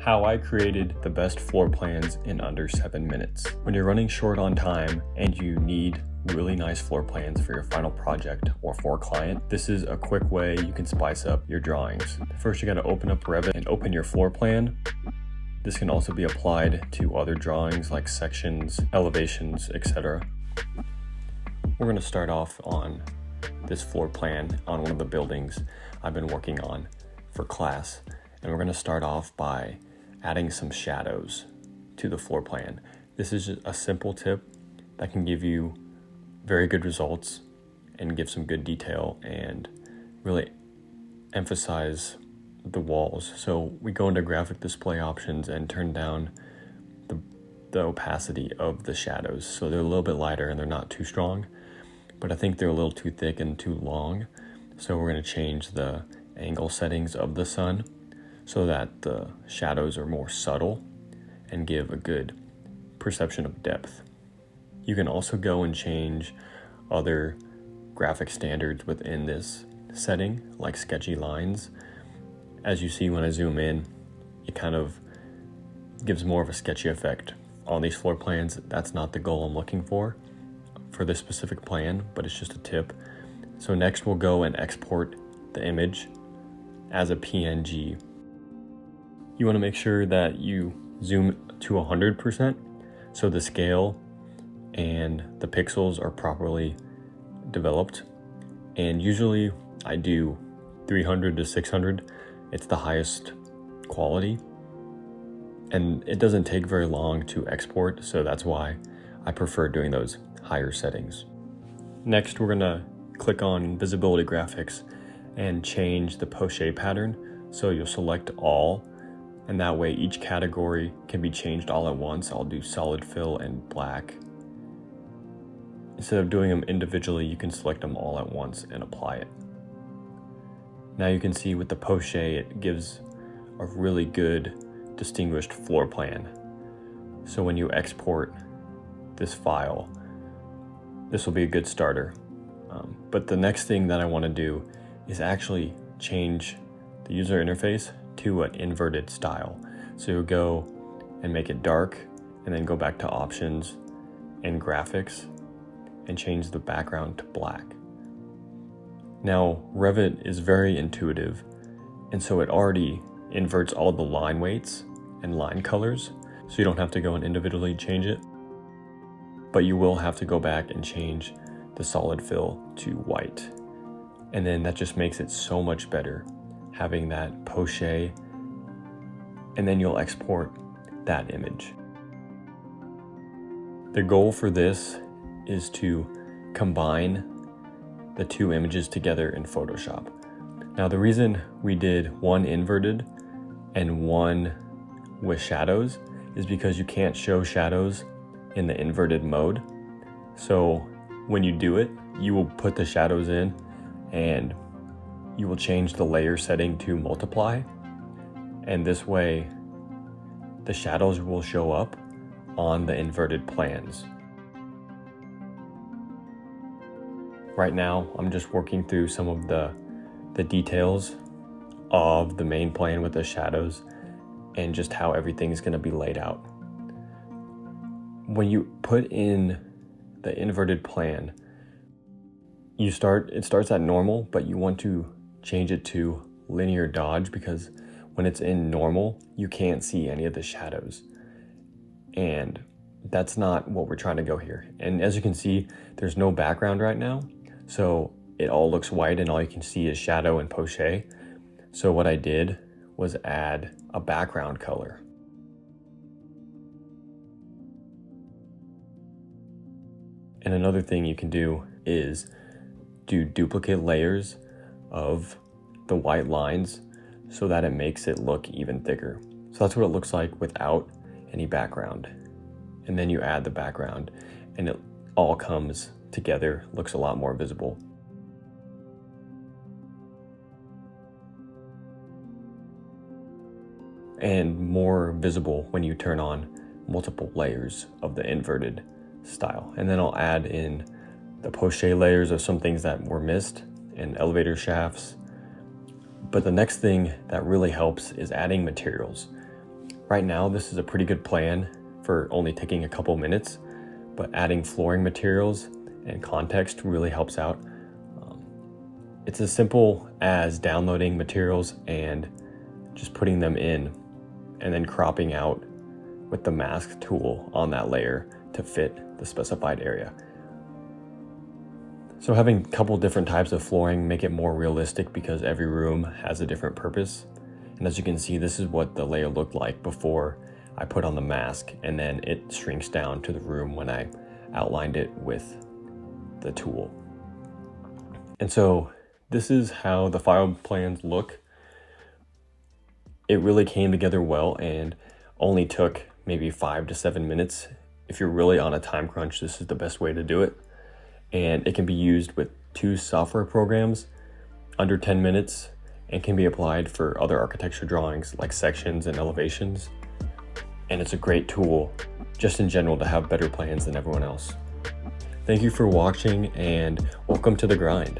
How I created the best floor plans in under 7 minutes. When you're running short on time and you need really nice floor plans for your final project or for a client, this is a quick way you can spice up your drawings. First, you got to open up Revit and open your floor plan. This can also be applied to other drawings like sections, elevations, etc. We're going to start off on this floor plan on one of the buildings I've been working on for class. And we're going to start off by adding some shadows to the floor plan. This is just a simple tip that can give you very good results and give some good detail and really emphasize the walls. So we go into graphic display options and turn down the opacity of the shadows. So they're a little bit lighter and they're not too strong, but I think they're a little too thick and too long. So we're going to change the angle settings of the sun so that the shadows are more subtle and give a good perception of depth. You can also go and change other graphic standards within this setting, like sketchy lines. As you see when I zoom in, it kind of gives more of a sketchy effect on these floor plans. That's not the goal I'm looking for this specific plan, but it's just a tip. So next we'll go and export the image as a PNG. You want to make sure that you zoom to 100% so the scale and the pixels are properly developed. And usually I do 300 to 600. It's the highest quality. And it doesn't take very long to export, so that's why I prefer doing those higher settings. Next, we're going to click on Visibility Graphics and change the poche pattern. So you'll select all, and that way each category can be changed all at once. I'll do solid fill and black. Instead of doing them individually, you can select them all at once and apply it. Now you can see with the poche, it gives a really good distinguished floor plan. So when you export this file, this will be a good starter. But the next thing that I want to do is actually change the user interface to an inverted style. So you'll go and make it dark and then go back to options and graphics and change the background to black. Now Revit is very intuitive, and so it already inverts all the line weights and line colors, so you don't have to go and individually change it, but you will have to go back and change the solid fill to white. And then that just makes it so much better having that poche, and then you'll export that image. The goal for this is to combine the two images together in Photoshop. Now the reason we did one inverted and one with shadows is because you can't show shadows in the inverted mode. So when you do it, you will put the shadows in and you will change the layer setting to multiply, and this way the shadows will show up on the inverted plans. Right now I'm just working through some of the details of the main plan with the shadows and just how everything's going to be laid out. When you put in the inverted plan, it starts at normal, but you want to change it to linear dodge, because when it's in normal, you can't see any of the shadows. And that's not what we're trying to go here. And as you can see, there's no background right now. So it all looks white and all you can see is shadow and poche. So what I did was add a background color. And another thing you can do is do duplicate layers of the white lines so that it makes it look even thicker. So that's what it looks like without any background. And then you add the background and it all comes together, looks a lot more visible. And more visible when you turn on multiple layers of the inverted style. And then I'll add in the poche layers of some things that were missed and elevator shafts. But the next thing that really helps is adding materials. Right now, this is a pretty good plan for only taking a couple minutes, but adding flooring materials and context really helps out. It's as simple as downloading materials and just putting them in and then cropping out with the mask tool on that layer to fit the specified area. So having a couple different types of flooring make it more realistic because every room has a different purpose. And as you can see, this is what the layer looked like before I put on the mask, and then it shrinks down to the room when I outlined it with the tool. And so this is how the file plans look. It really came together well and only took maybe 5 to 7 minutes. If you're really on a time crunch, this is the best way to do it. And it can be used with 2 software programs under 10 minutes and can be applied for other architecture drawings like sections and elevations. And it's a great tool just in general to have better plans than everyone else. Thank you for watching and welcome to the grind.